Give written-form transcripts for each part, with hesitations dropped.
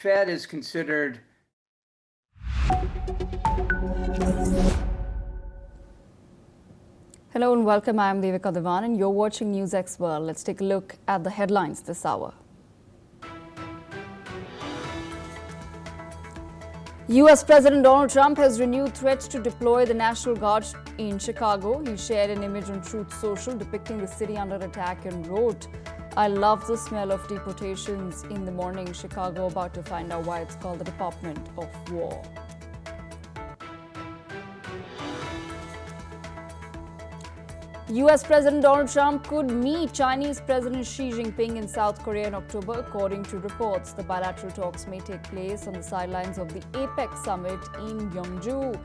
Fed is considered. Hello and welcome. I am Devika Devan and you're watching NewsX World. Let's take a look at the headlines this hour. US President Donald Trump has renewed threats to deploy the National Guard in Chicago. He shared an image on Truth Social depicting the city under attack and wrote, "I love the smell of deportations in the morning." Chicago about to find out why it's called the Department of War. US President Donald Trump could meet Chinese President Xi Jinping in South Korea in October, according to reports. The bilateral talks may take place on the sidelines of the APEC summit in Gyeongju.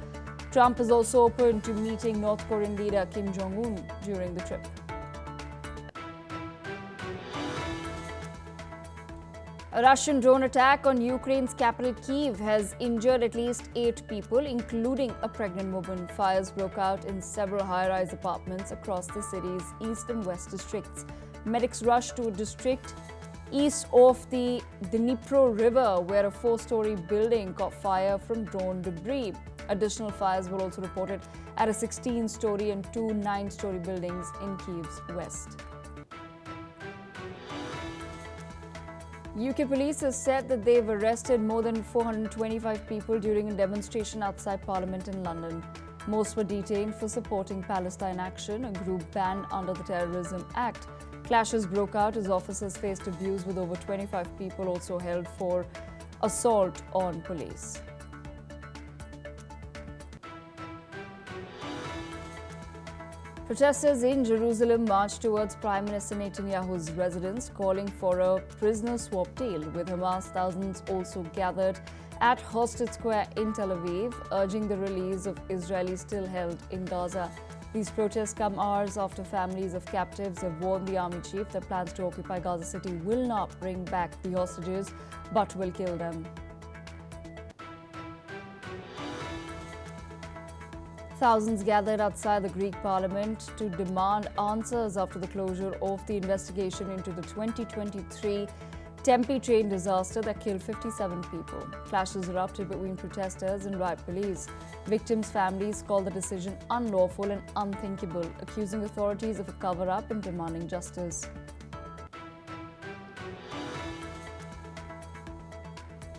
Trump is also open to meeting North Korean leader Kim Jong-un during the trip. A Russian drone attack on Ukraine's capital Kyiv has injured at least 8 people, including a pregnant woman. Fires broke out in several high-rise apartments across the city's east and west districts. Medics rushed to a district east of the Dnipro River, where a 4-story building caught fire from drone debris. Additional fires were also reported at a 16-story and 2 9-story buildings in Kyiv's west. UK police has said that they've arrested more than 425 people during a demonstration outside Parliament in London. Most were detained for supporting Palestine Action, a group banned under the Terrorism Act. Clashes broke out as officers faced abuse, with over 25 people also held for assault on police. Protesters in Jerusalem marched towards Prime Minister Netanyahu's residence, calling for a prisoner swap deal. With Hamas, thousands also gathered at Hosted Square in Tel Aviv, urging the release of Israelis still held in Gaza. These protests come hours after families of captives have warned the army chief that plans to occupy Gaza City will not bring back the hostages, but will kill them. Thousands gathered outside the Greek parliament to demand answers after the closure of the investigation into the 2023 Tempe train disaster that killed 57 people. Clashes erupted between protesters and riot police. Victims' families called the decision unlawful and unthinkable, accusing authorities of a cover-up and demanding justice.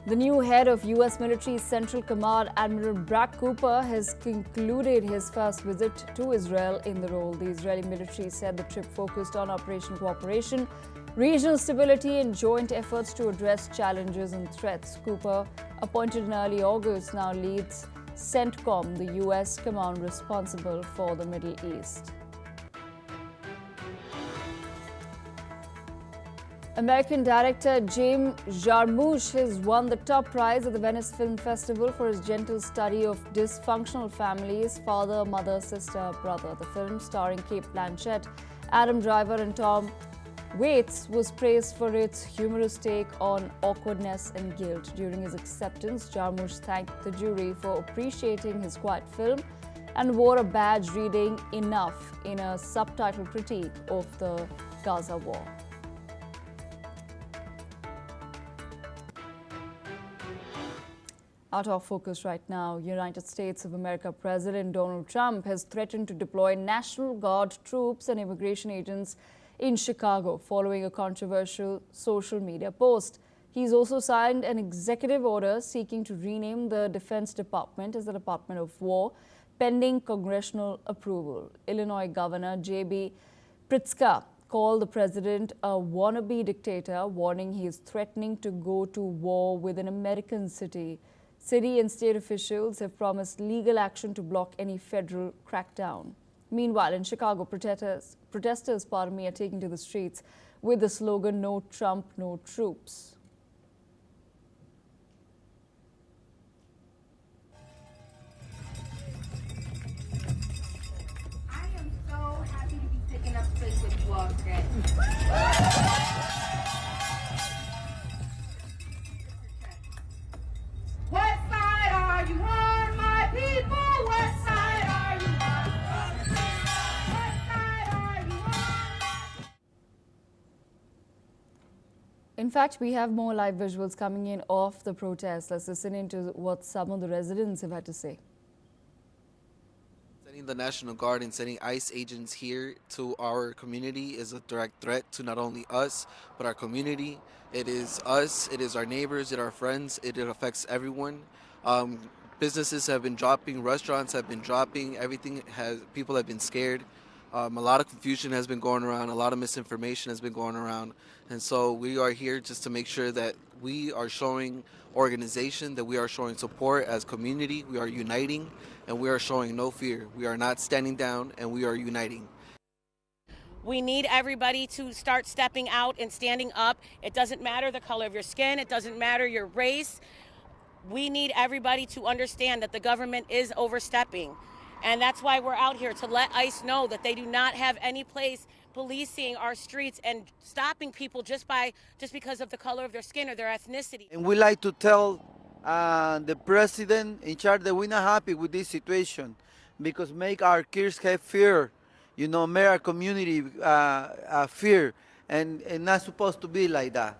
The new head of U.S. military Central Command, Admiral Bragg Cooper, has concluded his first visit to Israel in the role. The Israeli military said the trip focused on operational cooperation, regional stability, and joint efforts to address challenges and threats. Cooper, appointed in early August, now leads CENTCOM, the U.S. command responsible for the Middle East. American director James Jarmusch has won the top prize at the Venice Film Festival for his gentle study of dysfunctional families: father, mother, sister, brother. The film, starring Cate Blanchett, Adam Driver and Tom Waits, was praised for its humorous take on awkwardness and guilt. During his acceptance, Jarmusch thanked the jury for appreciating his quiet film and wore a badge reading "Enough" in a subtitle critique of the Gaza war. Out of focus right now, United States of America President Donald Trump has threatened to deploy National Guard troops and immigration agents in Chicago following a controversial social media post. He's also signed an executive order seeking to rename the Defense Department as the Department of War, pending congressional approval. Illinois Governor J.B. Pritzker called the president a wannabe dictator, warning he is threatening to go to war with an American city. City and state officials have promised legal action to block any federal crackdown. Meanwhile, in Chicago, protesters are taking to the streets with the slogan "No Trump, no troops." I am so happy to be picking up space with you all today. What side are you on, my people? What side are you on? What side are you on? In fact, we have more live visuals coming in of the protest. Let's listen into what some of the residents have had to say. Sending the National Guard and sending ICE agents here to our community is a direct threat to not only us, but our community. It is us, it is our neighbors, it our friends, it affects everyone. Um, Businesses have been dropping, restaurants have been dropping, people have been scared. A lot of confusion has been going around, a lot of misinformation has been going around. And so we are here just to make sure that we are showing organization, that we are showing support as community, we are uniting, and we are showing no fear. We are not standing down, and we are uniting. We need everybody to start stepping out and standing up. It doesn't matter the color of your skin. It doesn't matter your race. We need everybody to understand that the government is overstepping. And that's why we're out here, to let ICE know that they do not have any place policing our streets and stopping people just because of the color of their skin or their ethnicity. And we like to tell the president in charge that we're not happy with this situation because make our kids have fear, make our community fear, and not supposed to be like that.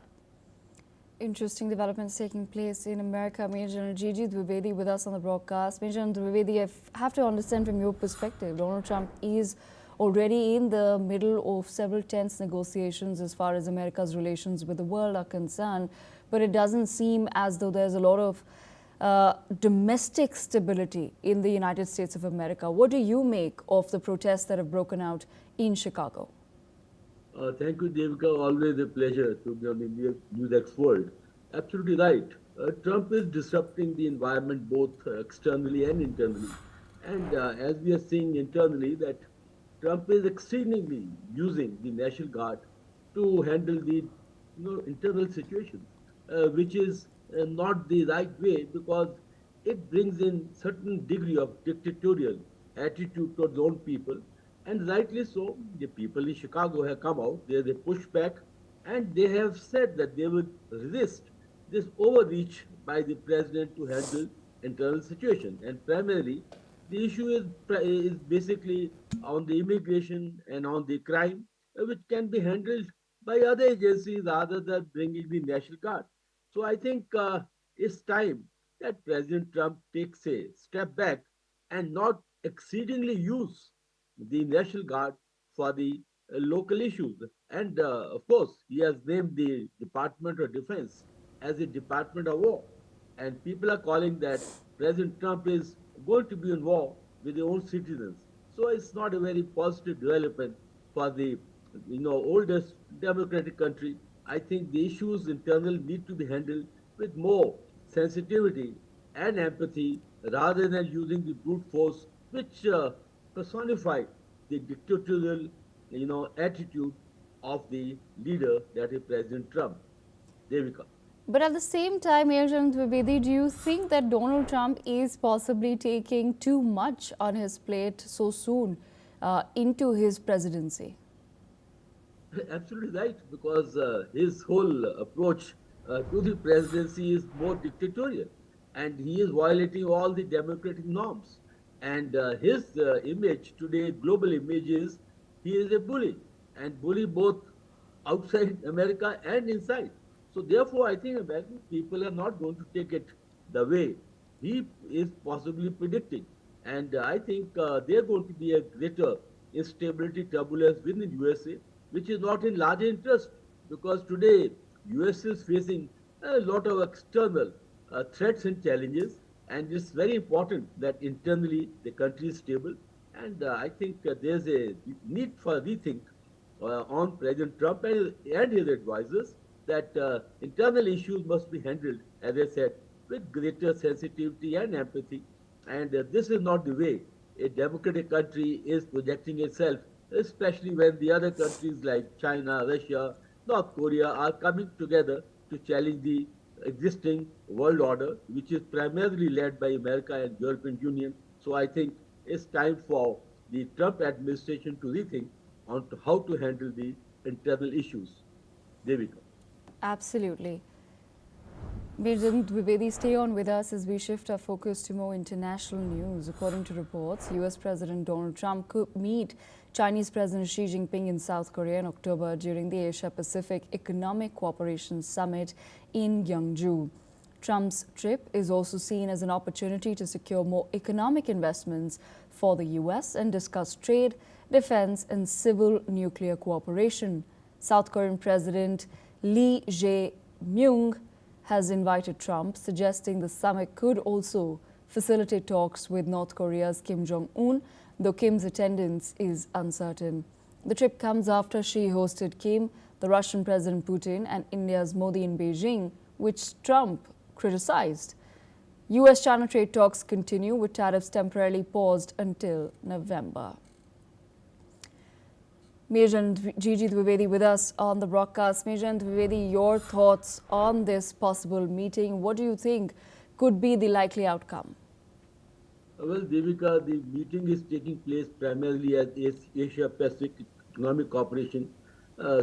Interesting developments taking place in America. Major General Gigi Dwivedi with us on the broadcast. Major General Dwivedi, I have to understand from your perspective, Donald Trump is already in the middle of several tense negotiations as far as America's relations with the world are concerned, but it doesn't seem as though there's a lot of domestic stability in the United States of America. What do you make of the protests that have broken out in Chicago? Thank you, Devika. Always a pleasure to be on the NewsX world. Absolutely right. Trump is disrupting the environment both externally and internally. And as we are seeing internally, that Trump is exceedingly using the National Guard to handle the internal situation, which is not the right way because it brings in certain degree of dictatorial attitude towards own people. And rightly so, the people in Chicago have come out, there's a pushback, and they have said that they will resist this overreach by the president to handle internal situation. And primarily, the issue is basically on the immigration and on the crime, which can be handled by other agencies rather than bringing the National Guard. So I think it's time that President Trump takes a step back and not exceedingly use the National Guard for the local issues. And of course, he has named the Department of Defense as a Department of War. And people are calling that President Trump is going to be in war with their own citizens. So it's not a very positive development for the oldest democratic country. I think the issues internal need to be handled with more sensitivity and empathy rather than using the brute force which personify the dictatorial, attitude of the leader, that is President Trump. Devika. But at the same time, Major General Dwivedi, do you think that Donald Trump is possibly taking too much on his plate so soon into his presidency? Absolutely right, because his whole approach to the presidency is more dictatorial, and he is violating all the democratic norms. And his image today, global image, is he is a bully, and bully both outside America and inside. So therefore, I think American people are not going to take it the way he is possibly predicting. And I think there are going to be a greater instability, turbulence within USA, which is not in large interest because today US is facing a lot of external threats and challenges, and it's very important that internally the country is stable. And I think there's a need for rethink on President Trump and his advisors that internal issues must be handled, as I said, with greater sensitivity and empathy. And this is not the way a democratic country is projecting itself, especially when the other countries like China, Russia, North Korea are coming together to challenge the existing world order, which is primarily led by America and European Union. So I think it's time for the Trump administration to rethink on how to handle the internal issues. Devika. Absolutely. Birjan Dwivedi, stay on with us as we shift our focus to more international news. According to reports, US President Donald Trump could meet Chinese President Xi Jinping in South Korea in October during the Asia-Pacific Economic Cooperation Summit in Gwangju. Trump's trip is also seen as an opportunity to secure more economic investments for the US and discuss trade, defense, and civil nuclear cooperation. South Korean President Lee Jae-myung has invited Trump, suggesting the summit could also facilitate talks with North Korea's Kim Jong-un, though Kim's attendance is uncertain. The trip comes after Xi hosted Kim, the Russian President Putin, and India's Modi in Beijing, which Trump criticized. US-China trade talks continue with tariffs temporarily paused until November. Mirjan Gigi Dwivedi with us on the broadcast. Mirjan Dwivedi, your thoughts on this possible meeting. What do you think could be the likely outcome? Well, Devika, the meeting is taking place primarily at Asia Pacific Economic Cooperation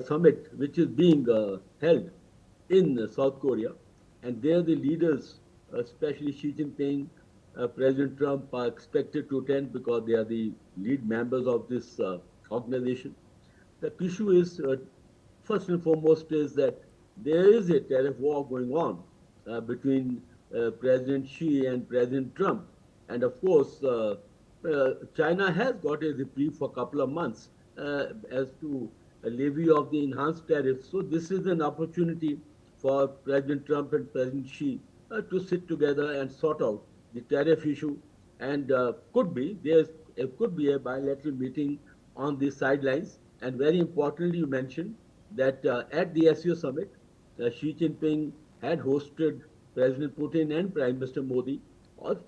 Summit, which is being held in South Korea. And there the leaders, especially Xi Jinping, President Trump, are expected to attend because they are the lead members of this organization. The issue is, first and foremost, is that there is a tariff war going on between President Xi and President Trump. And of course, China has got a reprieve for a couple of months as to a levy of the enhanced tariffs. So this is an opportunity for President Trump and President Xi to sit together and sort out the tariff issue. And could be a bilateral meeting on the sidelines. And very importantly, you mentioned that at the SEO summit, Xi Jinping had hosted President Putin and Prime Minister Modi,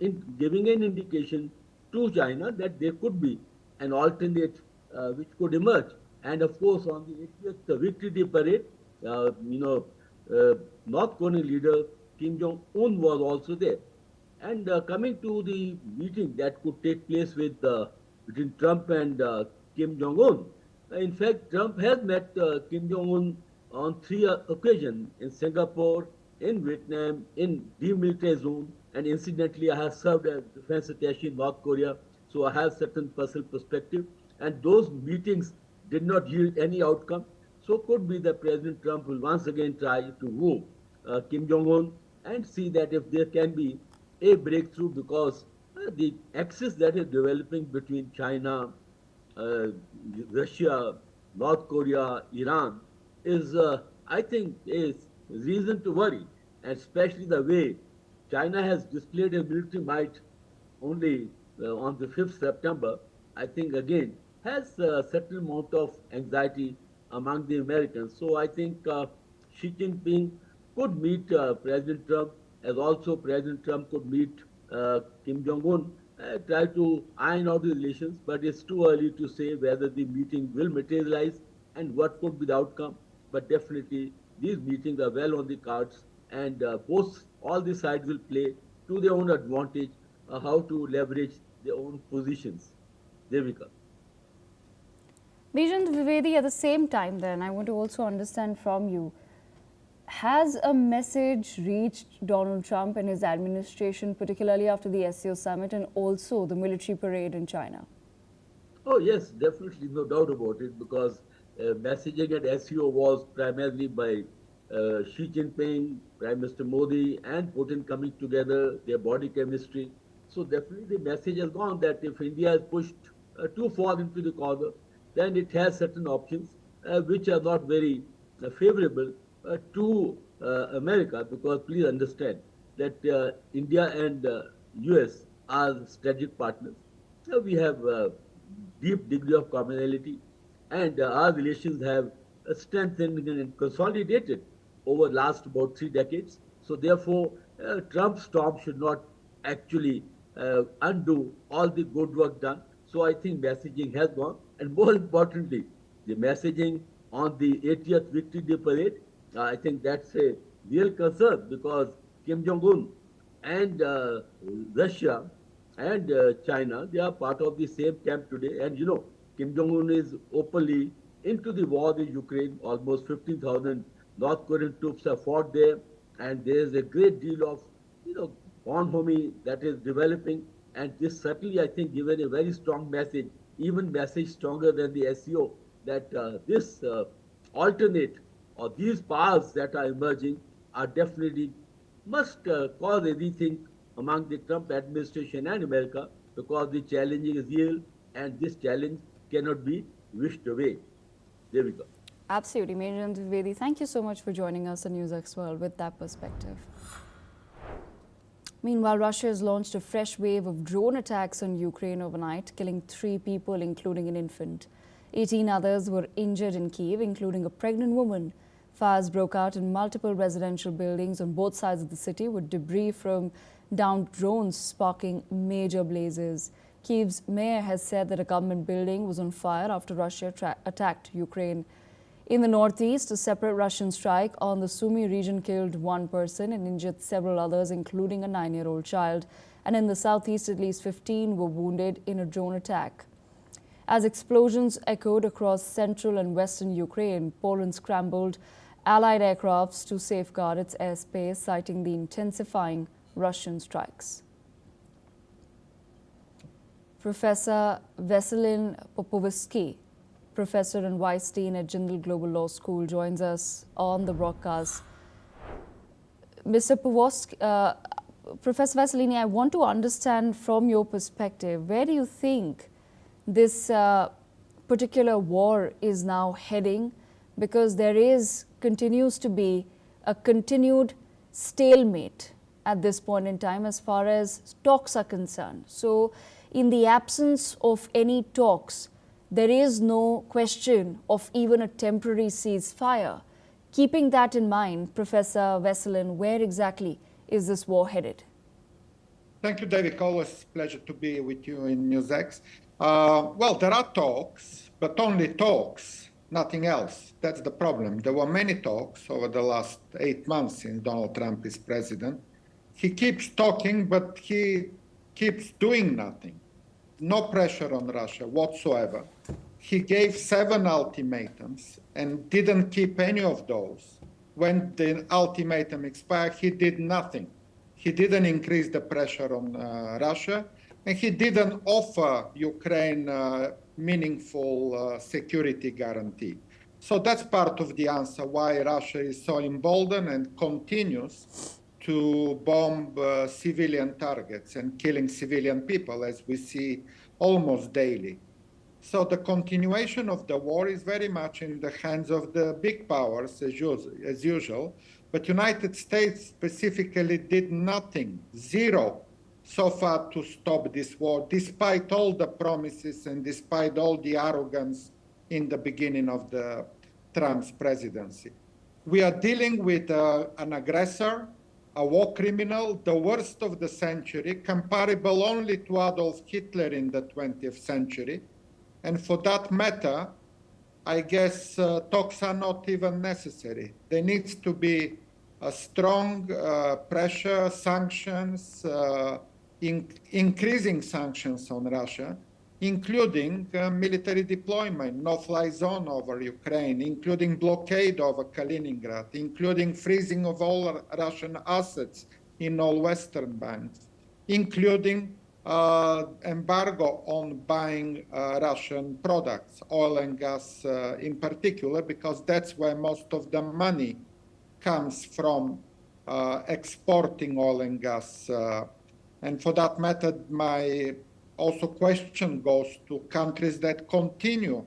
in giving an indication to China that there could be an alternate which could emerge. And of course, on the 80th Victory Day parade, North Korean leader Kim Jong-un was also there. And coming to the meeting that could take place with between Trump and Kim Jong-un, in fact, Trump has met Kim Jong-un on 3 occasions in Singapore, in Vietnam, in demilitarized zone, and incidentally, I have served as defense attaché in North Korea, so I have certain personal perspective. And those meetings did not yield any outcome. So could be that President Trump will once again try to woo Kim Jong-un and see that if there can be a breakthrough, because the axis that is developing between China, Russia, North Korea, Iran is, I think, is reason to worry, and especially the way China has displayed a military might only on the 5th September, I think again has a certain amount of anxiety among the Americans. So I think Xi Jinping could meet President Trump, as also President Trump could meet Kim Jong-un, try to iron out the relations, but it's too early to say whether the meeting will materialize and what could be the outcome. But definitely these meetings are well on the cards, and both all the sides will play to their own advantage how to leverage their own positions. Devika. Bijan Dwivedi, at the same time then, I want to also understand from you, has a message reached Donald Trump and his administration, particularly after the SEO summit and also the military parade in China? Oh yes, definitely, no doubt about it, because messaging at SEO was primarily by Xi Jinping, Prime Minister Modi, and Putin coming together, their body chemistry. So definitely the message has gone that if India is pushed too far into the corner, then it has certain options which are not very favorable to America, because please understand that India and US are strategic partners. We have a deep degree of commonality, and our relations have strengthened and consolidated over last about 3 decades. So therefore, Trump's storm should not actually undo all the good work done. So I think messaging has gone, and more importantly, the messaging on the 80th Victory Day parade, I think that's a real concern, because Kim Jong-un and Russia and China, they are part of the same camp today. And you know, Kim Jong-un is openly into the war in Ukraine. Almost 15,000 North Korean troops have fought there. and there is a great deal of bonhomie that is developing, and this certainly I think given a very strong message, even message stronger than the SEO, that this alternate or these paths that are emerging are definitely must cause rethink among the Trump administration and America, because the challenge is real and this challenge cannot be wished away. There we go. Absolutely. Mejan Trivedi, thank you so much for joining us on NewsX World with that perspective. Meanwhile, Russia has launched a fresh wave of drone attacks on Ukraine overnight, killing 3 people, including an infant. 18 others were injured in Kyiv, including a pregnant woman. Fires broke out in multiple residential buildings on both sides of the city, with debris from downed drones sparking major blazes. Kyiv's mayor has said that a government building was on fire after Russia attacked Ukraine. In the northeast, a separate Russian strike on the Sumy region killed 1 person and injured several others, including a 9-year-old child. And in the southeast, at least 15 were wounded in a drone attack. As explosions echoed across central and western Ukraine, Poland scrambled Allied aircrafts to safeguard its airspace, citing the intensifying Russian strikes. Professor Veselin Popovsky, Professor and Vice Dean at Jindal Global Law School, joins us on the broadcast. Mr. Popovsky, Professor Veselini, I want to understand from your perspective, where do you think this particular war is now heading? Because there continues to be a continued stalemate at this point in time as far as talks are concerned. So, in the absence of any talks, there is no question of even a temporary ceasefire. Keeping that in mind, Professor Veselin, where exactly is this war headed? Thank you, David. Always a pleasure to be with you in NewsX. Well, there are talks, but only talks, nothing else. That's the problem. There were many talks over the last 8 months since Donald Trump is president. He keeps talking, but he keeps doing nothing. No pressure on Russia whatsoever. He gave 7 ultimatums and didn't keep any of those. When the ultimatum expired, he did nothing. He didn't increase the pressure on Russia, and he didn't offer Ukraine meaningful security guarantee. So that's part of the answer why Russia is so emboldened and continues to bomb civilian targets and killing civilian people, as we see almost daily. So the continuation of the war is very much in the hands of the big powers, as usual. But United States specifically did nothing, zero, so far to stop this war, despite all the promises and despite all the arrogance in the beginning of the Trump's presidency. We are dealing with an aggressor, a war criminal, the worst of the century, comparable only to Adolf Hitler in the 20th century. And for that matter, I guess talks are not even necessary. There needs to be a strong pressure, sanctions, increasing sanctions on Russia, including military deployment, no-fly zone over Ukraine, including blockade over Kaliningrad, including freezing of all Russian assets in all Western banks, including embargo on buying Russian products, oil and gas in particular, because that's where most of the money comes from exporting oil and gas. And for that matter, my also question goes to countries that continue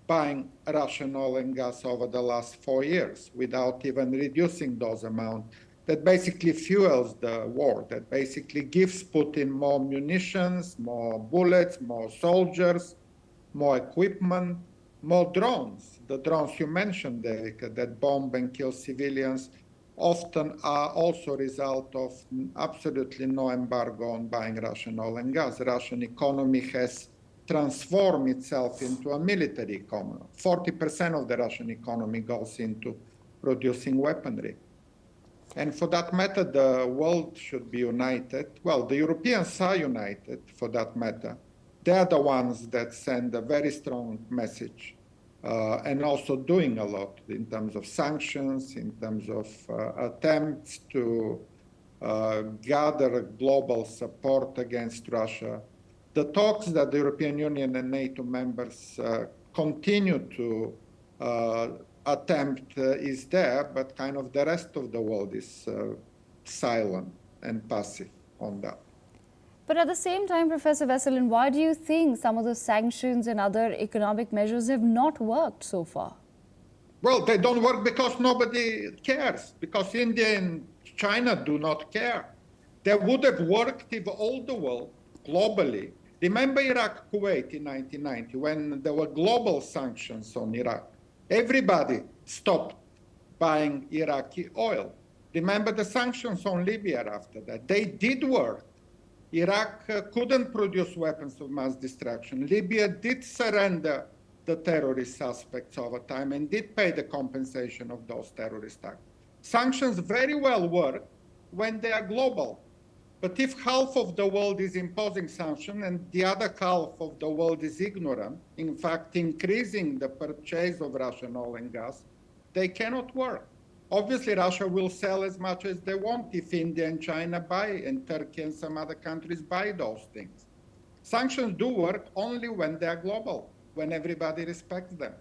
buying Russian oil and gas over the last 4 years without even reducing those amounts. That basically fuels the war, that basically gives Putin more munitions, more bullets, more soldiers, more equipment, more drones. The drones you mentioned, Erika, that bomb and kill civilians, often are also a result of absolutely no embargo on buying Russian oil and gas. The Russian economy has transformed itself into a military economy. 40% of the Russian economy goes into producing weaponry. And for that matter, the world should be united. Well, the Europeans are united, for that matter. They're the ones that send a very strong message and also doing a lot in terms of sanctions, in terms of attempts to gather global support against Russia. The talks that the European Union and NATO members continue to attempt is there, but kind of the rest of the world is silent and passive on that. But at the same time, Professor Veselin, why do you think some of the sanctions and other economic measures have not worked so far? Well, they don't work because nobody cares, because India and China do not care. They would have worked if all the world, globally, remember Iraq, Kuwait in 1990, when there were global sanctions on Iraq. Everybody stopped buying Iraqi oil. Remember the sanctions on Libya after that. They did work. Iraq couldn't produce weapons of mass destruction. Libya did surrender the terrorist suspects over time and did pay the compensation of those terrorist acts. Sanctions very well work when they are global. But if half of the world is imposing sanctions and the other half of the world is ignorant, in fact, increasing the purchase of Russian oil and gas, they cannot work. Obviously, Russia will sell as much as they want if India and China buy, and Turkey and some other countries buy those things. Sanctions do work only when they are global, when everybody respects them.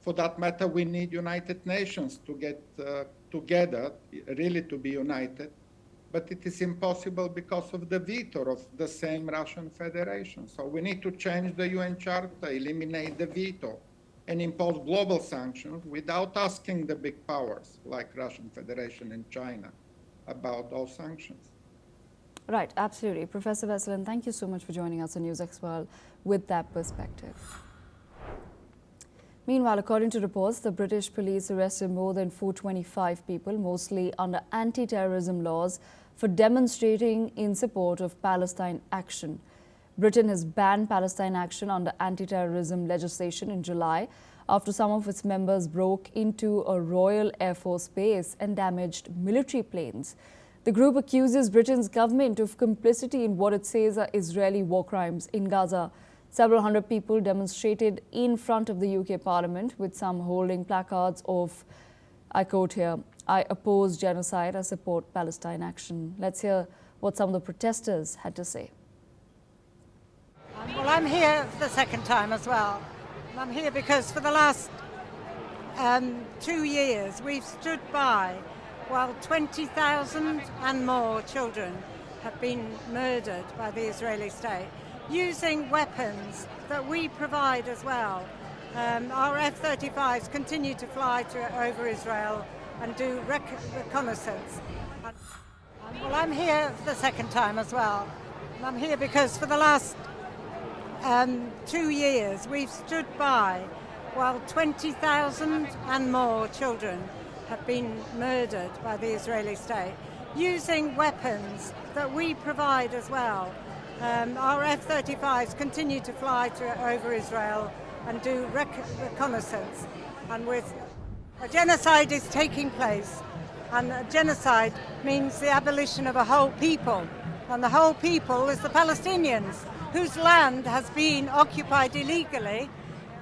For that matter, we need United Nations to get together, really to be united. But it is impossible because of the veto of the same Russian Federation. So we need to change the UN Charter, eliminate the veto, and impose global sanctions without asking the big powers like Russian Federation and China about those sanctions. Right, absolutely. Professor Veselin, thank you so much for joining us on NewsX World with that perspective. Meanwhile, according to reports, the British police arrested more than 425 people, mostly under anti-terrorism laws, for demonstrating in support of Palestine Action. Britain has banned Palestine Action under anti-terrorism legislation in July after some of its members broke into a Royal Air Force base and damaged military planes. The group accuses Britain's government of complicity in what it says are Israeli war crimes in Gaza. Several hundred people demonstrated in front of the UK Parliament, with some holding placards of, I quote here, "I oppose genocide, I support Palestine Action." Let's hear what some of the protesters had to say. Well, I'm here for the second time as well. I'm here because for the last 2 years we've stood by while 20,000 and more children have been murdered by the Israeli state, using weapons that we provide as well. Our F-35s continue to fly over Israel and do reconnaissance. Well, I'm here for the second time as well. I'm here because for the last 2 years we've stood by while 20,000 and more children have been murdered by the Israeli state, using weapons that we provide as well. Our F-35s continue to fly over Israel and do reconnaissance. And with a genocide is taking place, and a genocide means the abolition of a whole people, and the whole people is the Palestinians, whose land has been occupied illegally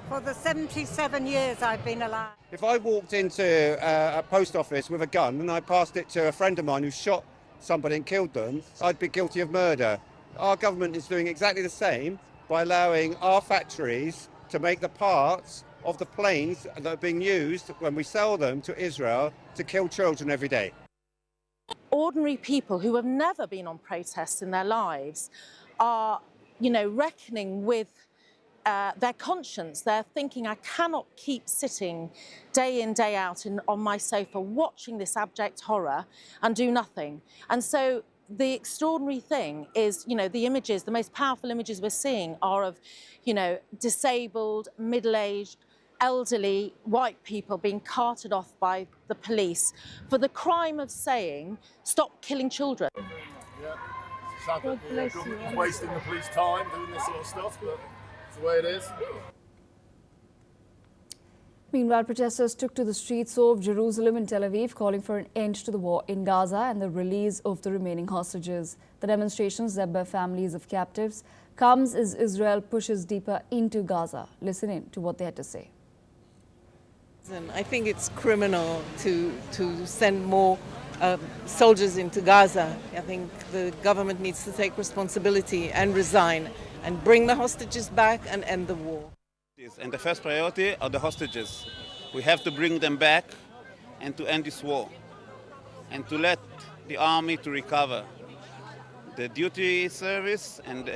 for the 77 years I've been alive. If I walked into a post office with a gun and I passed it to a friend of mine who shot somebody and killed them, I'd be guilty of murder. Our government is doing exactly the same by allowing our factories to make the parts of the planes that are being used when we sell them to Israel to kill children every day. Ordinary people who have never been on protests in their lives are, reckoning with their conscience. They're thinking, I cannot keep sitting day in, day out on my sofa watching this abject horror and do nothing. And so the extraordinary thing is, the images, the most powerful images we're seeing are of, disabled, middle-aged, elderly white people being carted off by the police for the crime of saying, stop killing children. Yeah, sad that the government is wasting the police time doing this sort of stuff, but it's the way it is. Meanwhile, protesters took to the streets of Jerusalem and Tel Aviv, calling for an end to the war in Gaza and the release of the remaining hostages. The demonstrations, led by families of captives, comes as Israel pushes deeper into Gaza. Listen in to what they had to say. I think it's criminal to send more soldiers into Gaza. I think the government needs to take responsibility and resign and bring the hostages back and end the war. And the first priority are the hostages. We have to bring them back and to end this war and to let the army to recover the duty service and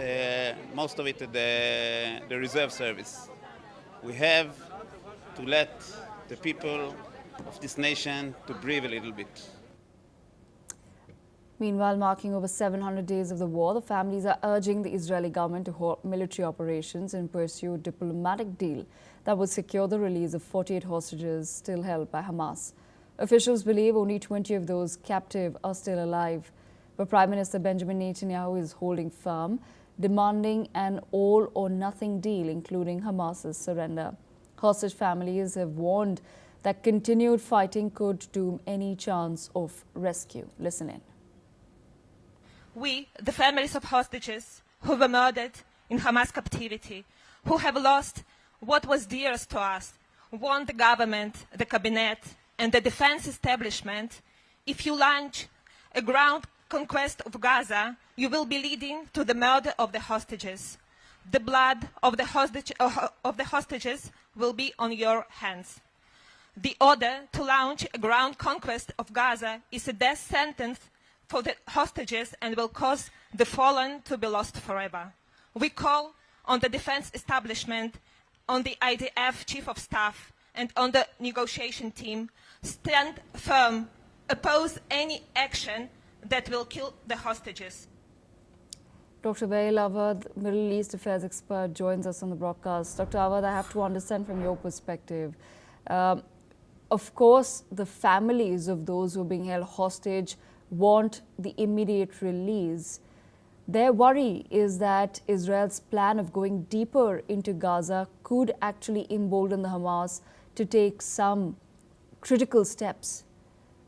most of it the reserve service. We have to let the people of this nation to breathe a little bit. Meanwhile, marking over 700 days of the war, the families are urging the Israeli government to halt military operations and pursue a diplomatic deal that would secure the release of 48 hostages still held by Hamas. Officials believe only 20 of those captive are still alive. But Prime Minister Benjamin Netanyahu is holding firm, demanding an all-or-nothing deal, including Hamas's surrender. Hostage families have warned that continued fighting could doom any chance of rescue. Listen in. We, the families of hostages who were murdered in Hamas captivity, who have lost what was dearest to us, want the government, the cabinet, and the defense establishment. If you launch a ground conquest of Gaza, you will be leading to the murder of the hostages. The blood of the hostages will be on your hands. The order to launch a ground conquest of Gaza is a death sentence for the hostages and will cause the fallen to be lost forever. We call on the defense establishment, on the IDF chief of staff, and on the negotiation team, stand firm, oppose any action that will kill the hostages. Dr. Bail Awad, Middle East Affairs expert, joins us on the broadcast. Dr. Awad, I have to understand from your perspective, of course, the families of those who are being held hostage want the immediate release. Their worry is that Israel's plan of going deeper into Gaza could actually embolden the Hamas to take some critical steps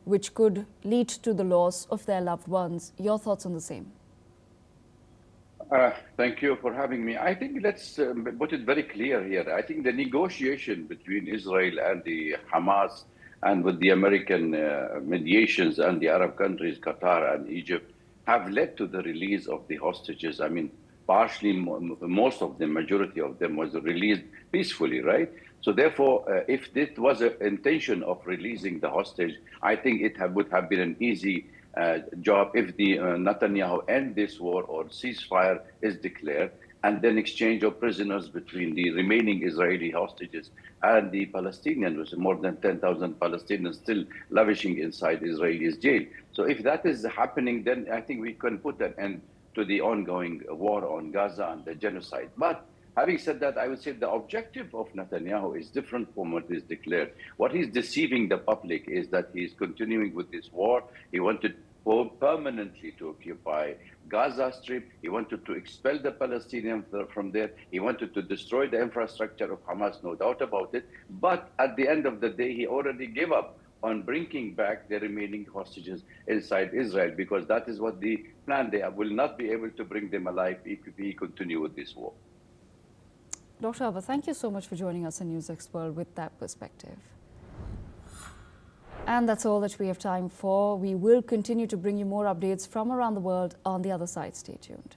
which could lead to the loss of their loved ones. Your thoughts on the same? Thank you for having me. I think let's put it very clear here. I think the negotiation between Israel and the Hamas and with the American mediations and the Arab countries, Qatar and Egypt, have led to the release of the hostages. I mean, partially, most of them, majority of them was released peacefully, right? So therefore, if this was an intention of releasing the hostage, I think it would have been an easy job if the Netanyahu end this war or ceasefire is declared, and then exchange of prisoners between the remaining Israeli hostages and the Palestinians, with more than 10,000 Palestinians still lavishing inside Israel's jail. So if that is happening, then I think we can put an end to the ongoing war on Gaza and the genocide. But having said that, I would say the objective of Netanyahu is different from what is declared. What he's deceiving the public is that he's continuing with this war. He wanted permanently to occupy Gaza Strip. He wanted to expel the Palestinians from there. He wanted to destroy the infrastructure of Hamas, no doubt about it. But at the end of the day, he already gave up on bringing back the remaining hostages inside Israel, because that is what the plan. They will not be able to bring them alive if we continue with this war. Dr. Awad, thank you so much for joining us in NewsX World with that perspective. And that's all that we have time for. We will continue to bring you more updates from around the world on the other side. Stay tuned.